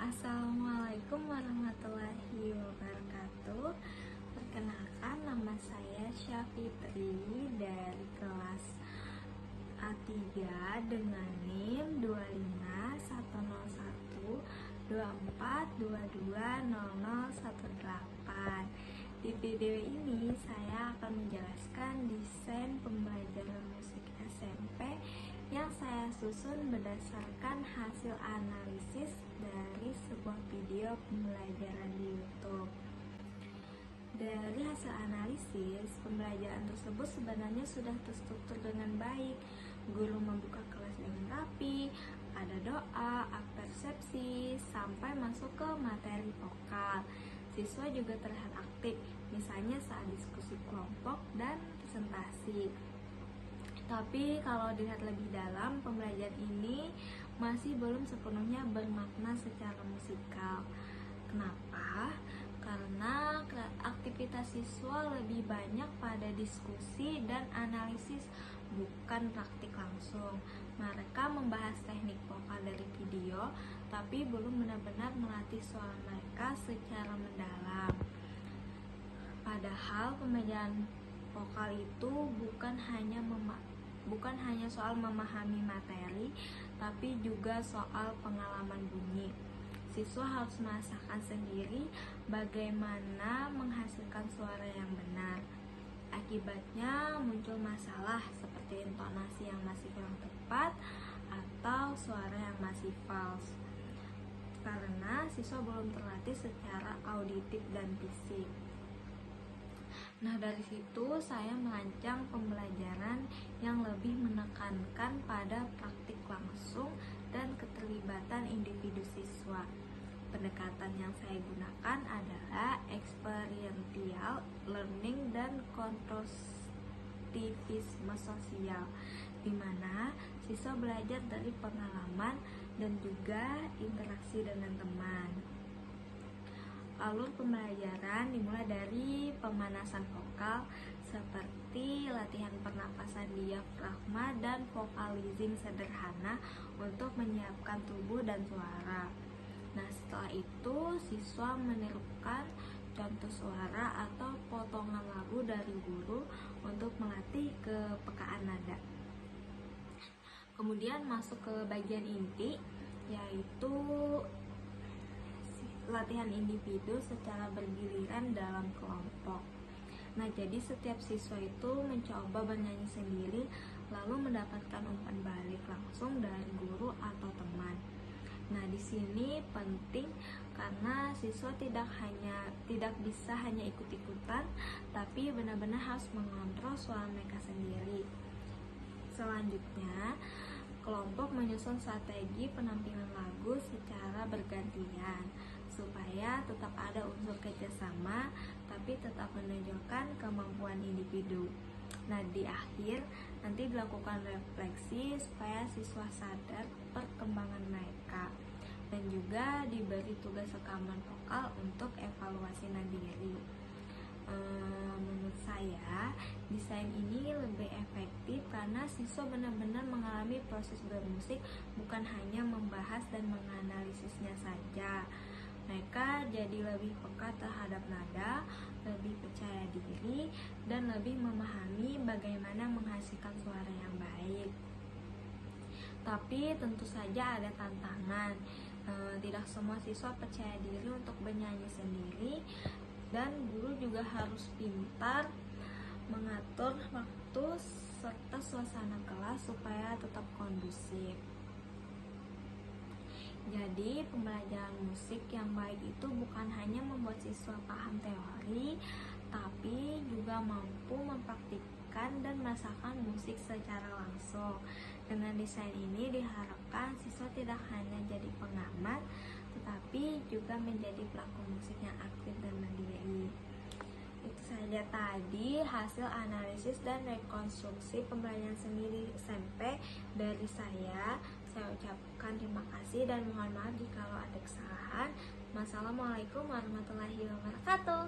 Assalamualaikum warahmatullahi wabarakatuh. Perkenalkan, nama saya Syafitri dari kelas A3 dengan NIM 25124220018. Di video ini saya akan menjelaskan desain pembelajaran musik SMP yang saya susun berdasarkan hasil analisis dari sebuah video pembelajaran di YouTube. Dari hasil analisis, pembelajaran tersebut sebenarnya sudah terstruktur dengan baik. Guru membuka kelas dengan rapi, ada doa, persepsi, sampai masuk ke materi vokal. Siswa juga terlihat aktif, misalnya saat diskusi kelompok dan presentasi. Tapi kalau dilihat lebih dalam, pembelajaran ini masih belum sepenuhnya bermakna secara musikal. Kenapa? Karena aktivitas siswa lebih banyak pada diskusi dan analisis, bukan praktik langsung. Mereka membahas teknik vokal dari video, tapi belum benar-benar melatih suara mereka secara mendalam. Padahal pembelajaran vokal itu bukan hanya soal memahami materi, tapi juga soal pengalaman bunyi. Siswa harus merasakan sendiri bagaimana menghasilkan suara yang benar. Akibatnya muncul masalah seperti intonasi yang masih kurang tepat atau suara yang masih false, karena siswa belum terlatih secara auditif dan fisik. Nah, dari situ saya merancang pembelajaran yang lebih menekankan pada praktik langsung dan keterlibatan individu siswa. Pendekatan yang saya gunakan adalah experiential learning dan konstruktivisme sosial, di mana siswa belajar dari pengalaman dan juga interaksi dengan teman. Alur pembelajaran dimulai dari pemanasan vokal seperti latihan pernapasan diafragma dan vocalizing sederhana untuk menyiapkan tubuh dan suara. Nah, setelah itu siswa menirukan contoh suara atau potongan lagu dari guru untuk melatih kepekaan nada. Kemudian masuk ke bagian inti, yaitu latihan individu secara bergiliran dalam kelompok. Nah, jadi setiap siswa itu mencoba bernyanyi sendiri, lalu mendapatkan umpan balik langsung dari guru atau teman. Nah, di sini penting karena siswa tidak bisa hanya ikut-ikutan, tapi benar-benar harus mengontrol suara mereka sendiri. Selanjutnya, kelompok menyusun strategi penampilan lagu secara bergantian supaya tetap ada unsur kerjasama tapi tetap menunjukkan kemampuan individu. Nah, di akhir nanti dilakukan refleksi supaya siswa sadar perkembangan mereka dan juga diberi tugas rekaman vokal untuk evaluasi mandiri. Menurut saya, desain ini lebih efektif karena siswa benar-benar mengalami proses bermusik, bukan hanya membahas dan menganalisisnya saja. Mereka jadi lebih peka terhadap nada, lebih percaya diri, dan lebih memahami bagaimana menghasilkan suara yang baik. Tapi tentu saja ada tantangan. Tidak semua siswa percaya diri untuk bernyanyi sendiri, dan guru juga harus pintar mengatur waktu serta suasana kelas supaya tetap kondusif. Jadi, pembelajaran musik yang baik itu bukan hanya membuat siswa paham teori, tapi juga mampu mempraktikkan dan merasakan musik secara langsung. Dengan desain ini diharapkan siswa tidak hanya jadi pengamat, tetapi juga menjadi pelaku musik yang aktif dan mandiri. Itu saja tadi hasil analisis dan rekonstruksi pembelajaran seni di SMP dari saya. Saya ucapkan terima kasih dan mohon maaf jika ada kesalahan. Wassalamualaikum warahmatullahi wabarakatuh.